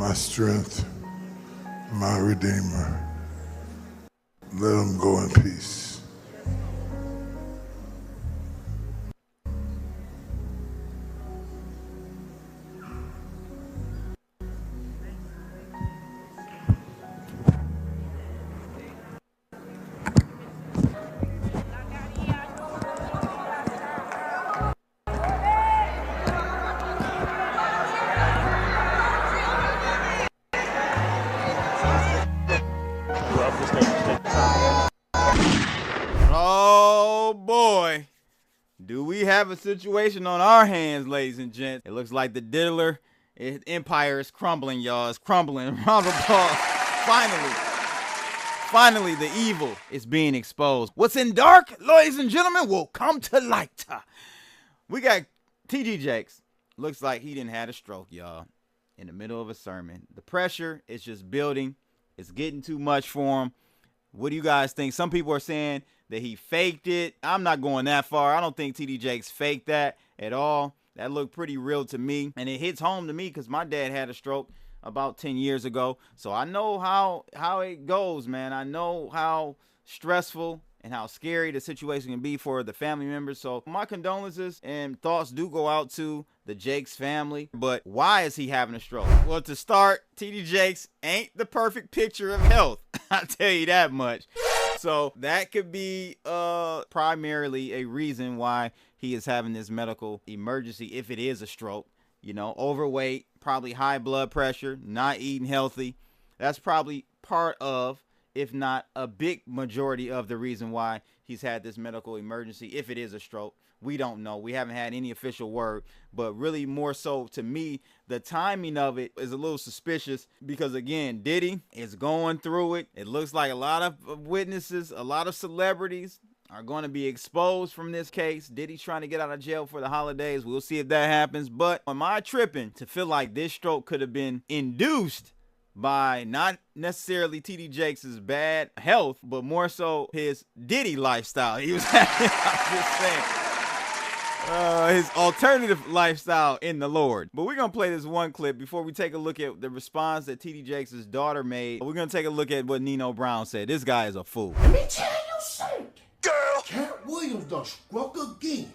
my strength, my Redeemer. Let him go in peace. Oh boy, do we have a situation on our hands, ladies and gents. It looks like the diddler empire is crumbling, y'all. It's crumbling. Round of applause. Finally, the evil is being exposed. What's in dark, ladies and gentlemen, will come to light. We got T.D. Jakes. Looks like he didn't have a stroke, y'all, in the middle of a sermon. The pressure is just building. It's getting too much for him. What do you guys think? Some people are saying that he faked it. I'm not going that far. I don't think T.D. Jakes faked that at all. That looked pretty real to me. And it hits home to me because my dad had a stroke about 10 years ago. So I know how it goes, man. I know how stressful and how scary the situation can be for the family members. So my condolences and thoughts do go out to the Jakes family. But why is he having a stroke? Well, to start, T.D. Jakes ain't the perfect picture of health. I'll tell you that much. So that could be primarily a reason why he is having this medical emergency, if it is a stroke. You know, overweight, probably high blood pressure, not eating healthy. That's probably part of, if not a big majority of the reason why he's had this medical emergency, if it is a stroke. We don't know. We haven't had any official word, but really more so to me, the timing of it is a little suspicious because, again, Diddy is going through it. It looks like a lot of witnesses, a lot of celebrities are going to be exposed from this case. Diddy's trying to get out of jail for the holidays. We'll see if that happens. But am I tripping to feel like this stroke could have been induced by not necessarily T.D. Jakes' bad health, but more so his Diddy lifestyle he was having? I'm just saying. His alternative lifestyle in the Lord. But we're going to play this one clip before we take a look at the response that T.D. Jakes' daughter made. We're going to take a look at what Nino Brown said. This guy is a fool. Let me tell you something. Girl. Cat Williams done struck again.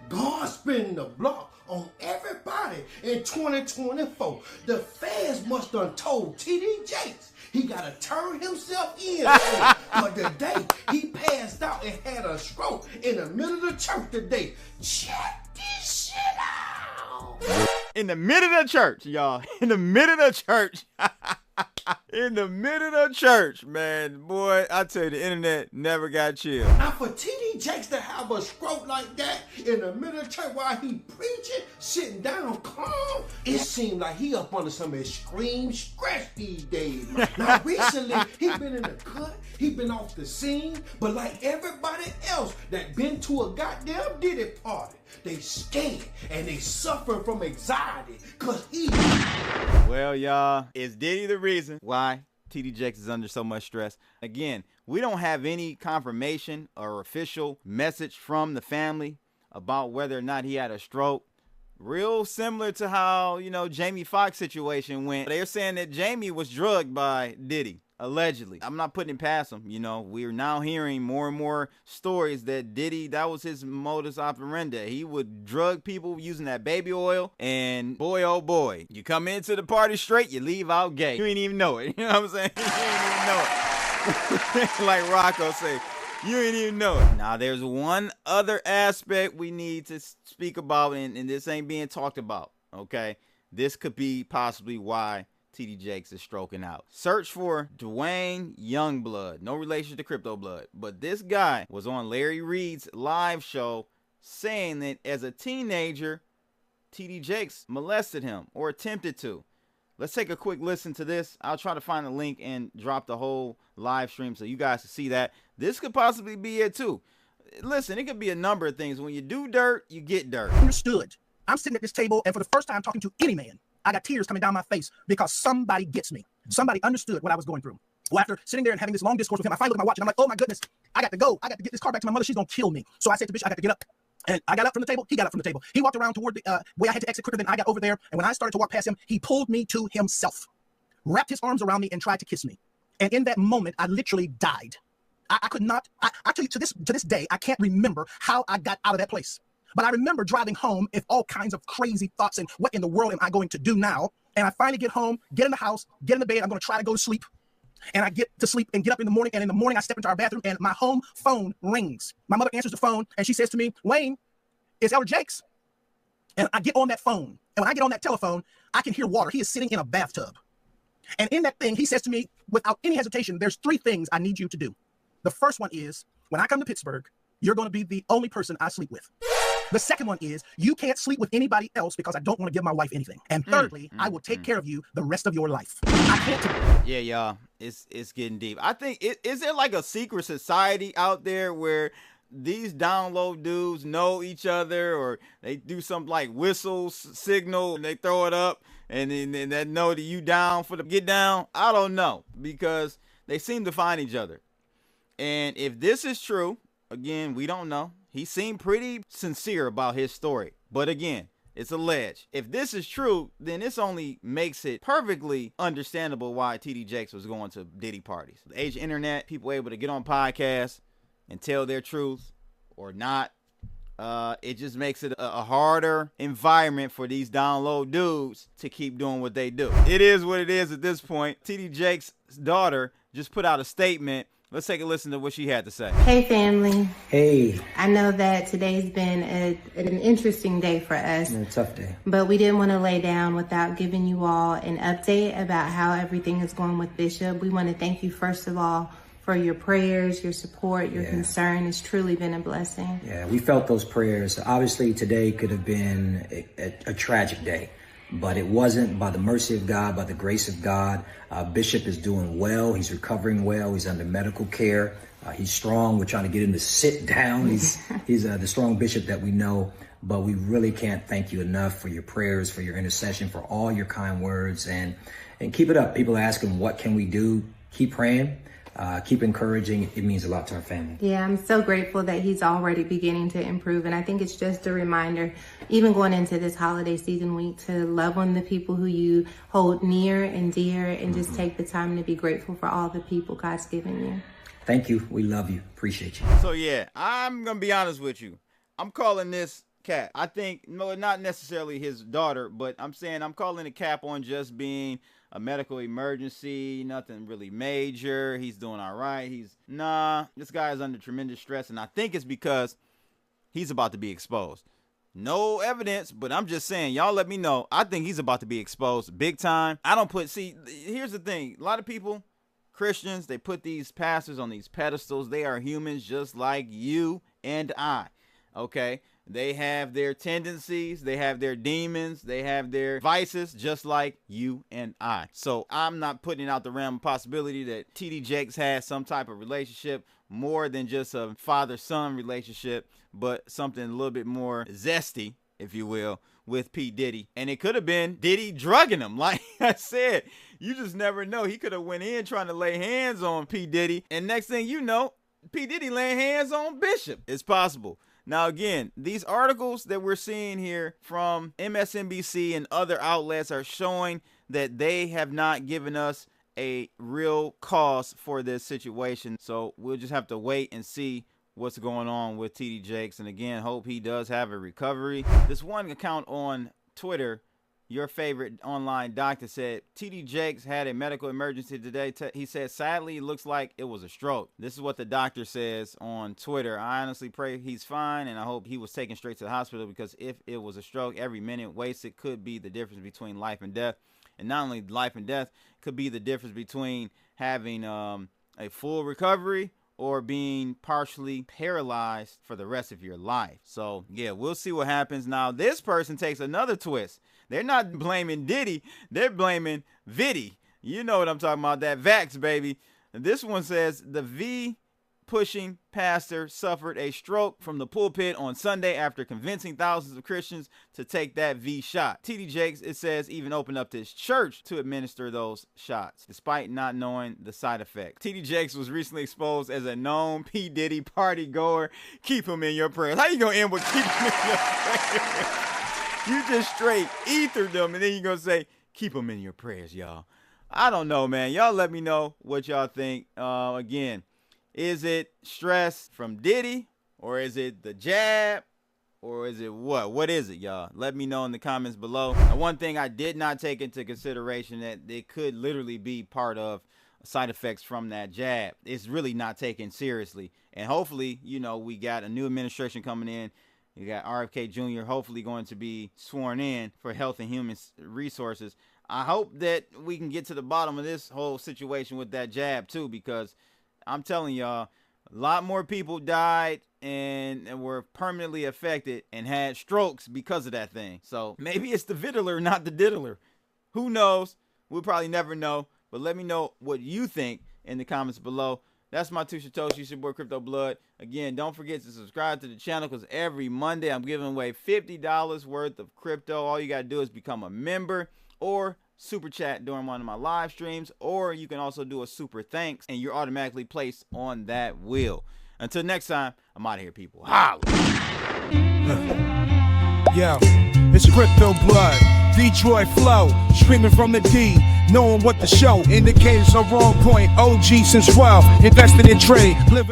God spinning the block on everybody in 2024. The feds must done told T.D. Jakes he got to turn himself in. But the day he passed out and had a stroke in the middle of the church today. Check this shit out. In the middle of the church, y'all. In the middle of the church. In the middle of church, man. Boy, I tell you, the internet never got chill. Now for T.D. Jakes to have a stroke like that in the middle of church while he preaching, sitting down calm, it seemed like he up under some extreme stress these days. Now recently, he been in the cut, he been off the scene, but like everybody else that been to a goddamn Diddy party, they scared and they suffering from anxiety because he... Well, y'all, is Diddy the reason why T.D. Jakes is under so much stress? Again, we don't have any confirmation or official message from the family about whether or not he had a stroke. Real similar to how, Jamie Foxx situation went. They're saying that Jamie was drugged by Diddy, allegedly. I'm not putting it past him. We're now hearing more and more stories that Diddy, that was his modus operandi. He would drug people using that baby oil. And boy, oh boy, you come into the party straight, you leave out gay. You ain't even know it. You know what I'm saying? You ain't even know it. Like Rocco say, you ain't even know it. Now, there's one other aspect we need to speak about, and this ain't being talked about, okay? This could be possibly why T.D. Jakes is stroking out. Search for Dwayne Youngblood. No relation to Crypto Blood. But this guy was on Larry Reed's live show saying that as a teenager, T.D. Jakes molested him or attempted to. Let's take a quick listen to this. I'll try to find a link and drop the whole live stream so you guys can see that. This could possibly be it too. Listen, it could be a number of things. When you do dirt, you get dirt. Understood. I'm sitting at this table, and for the first time talking to any man, I got tears coming down my face because somebody gets me. Somebody understood what I was going through. Well, after sitting there and having this long discourse with him, I finally look at my watch and I'm like, oh my goodness, I got to go. I got to get this car back to my mother. She's going to kill me. So I said to Bishop, I got to get up. And I got up from the table. He got up from the table. He walked around toward the way I had to exit quicker than I got over there. And when I started to walk past him, he pulled me to himself. wrapped his arms around me and tried to kiss me. And in that moment, I literally died. I could not, I tell you, to this day, I can't remember how I got out of that place. But I remember driving home with all kinds of crazy thoughts and what in the world am I going to do now? And I finally get home, get in the house, get in the bed. I'm going to try to go to sleep. And I get to sleep and get up in the morning. And in the morning, I step into our bathroom and my home phone rings. My mother answers the phone and she says to me, Wayne, it's Elder Jakes. And I get on that phone. And when I get on that telephone, I can hear water. He is sitting in a bathtub. And in that thing, he says to me, without any hesitation, there's 3 things I need you to do. The first one is, when I come to Pittsburgh, you're going to be the only person I sleep with. The second one is, you can't sleep with anybody else because I don't want to give my wife anything. And thirdly, I will take care of you the rest of your life. I can't. Yeah, y'all, it's getting deep. I think, is there like a secret society out there where these down low dudes know each other, or they do some like whistle signal and they throw it up and then that know that you down for the get down? I don't know, because they seem to find each other. And if this is true, again, we don't know. He seemed pretty sincere about his story. But again, it's alleged. If this is true, then this only makes it perfectly understandable why TD Jakes was going to Diddy parties. The age of internet, people able to get on podcasts and tell their truth or not. It just makes it a harder environment for these down low dudes to keep doing what they do. It is what it is at this point. TD Jakes' daughter just put out a statement. Let's take a listen to what she had to say. Hey, family. Hey. I know that today's been an interesting day for us. A tough day. But we didn't want to lay down without giving you all an update about how everything is going with Bishop. We want to thank you, first of all, for your prayers, your support, your concern. It's truly been a blessing. Yeah, we felt those prayers. Obviously, today could have been a tragic day, but it wasn't. By the mercy of God, by the grace of God, Bishop is doing well. He's recovering well. He's under medical care. He's strong. We're trying to get him to sit down. He's the strong bishop that we know. But we really can't thank you enough for your prayers, for your intercession, for all your kind words, and keep it up. People are asking, what can we do? Keep praying. Keep encouraging. It means a lot to our family. Yeah, I'm so grateful that he's already beginning to improve. And I think it's just a reminder, even going into this holiday season week, to love on the people who you hold near and dear, and just take the time to be grateful for all the people God's given you. Thank you. We love you. Appreciate you. So yeah, I'm going to be honest with you. I'm calling this cap. I think, no, not necessarily his daughter, but I'm saying I'm calling it cap on just being a medical emergency, nothing really major. He's doing all right. This guy is under tremendous stress, and I think it's because he's about to be exposed. No evidence, but I'm just saying, y'all let me know. I think he's about to be exposed big time. Here's the thing. A lot of people, Christians, they put these pastors on these pedestals. They are humans just like you and I, okay? They have their tendencies, they have their demons, they have their vices, just like you and I. So I'm not putting out the realm of possibility that TD Jakes has some type of relationship, more than just a father-son relationship, but something a little bit more zesty, if you will, with P Diddy. And it could have been Diddy drugging him. Like I said, you just never know. He could have went in trying to lay hands on P Diddy, and next thing you know, P Diddy laying hands on Bishop. It's possible. Now, again, these articles that we're seeing here from MSNBC and other outlets are showing that they have not given us a real cause for this situation. So we'll just have to wait and see what's going on with TD Jakes. And again, hope he does have a recovery. This one account on Twitter, your favorite online doctor, said TD Jakes had a medical emergency today. He said, sadly, it looks like it was a stroke. This is what the doctor says on Twitter. I honestly pray he's fine, and I hope he was taken straight to the hospital, because if it was a stroke, every minute wasted could be the difference between life and death. And not only life and death, could be the difference between having a full recovery or being partially paralyzed for the rest of your life. So yeah, we'll see what happens. Now, this person takes another twist. They're not blaming Diddy, they're blaming Viddy. You know what I'm talking about, that vax, baby. And this one says, the V pushing pastor suffered a stroke from the pulpit on Sunday after convincing thousands of Christians to take that V shot. TD Jakes, it says, even opened up his church to administer those shots, despite not knowing the side effects. TD Jakes was recently exposed as a known P Diddy party goer. Keep him in your prayers. How you gonna end with keep him in your prayers? You just straight ethered them, and then you're gonna say, keep him in your prayers, y'all. I don't know, man. Y'all let me know what y'all think. Again, is it stress from Diddy, or is it the jab, or is it what? What is it, y'all? Let me know in the comments below. Now, one thing I did not take into consideration, that it could literally be part of side effects from that jab. It's really not taken seriously. And hopefully, you know, we got a new administration coming in. You got RFK Jr. hopefully going to be sworn in for Health and Human Resources. I hope that we can get to the bottom of this whole situation with that jab too, because I'm telling y'all, a lot more people died and were permanently affected and had strokes because of that thing. So maybe it's the vittler, not the diddler. Who knows? We'll probably never know. But let me know what you think in the comments below. That's my two Satoshi. It's your boy Crypto Blood. Again, don't forget to subscribe to the channel, because every Monday I'm giving away $50 worth of crypto. All you got to do is become a member or super chat during one of my live streams, or you can also do a super thanks and you're automatically placed on that wheel. Until next time, I'm out of here, people. Holla! Yo, it's Crypto Blood, Detroit flow, streaming from the D, knowing what the show. Indicators are wrong point, OG since 12, invested in trade, living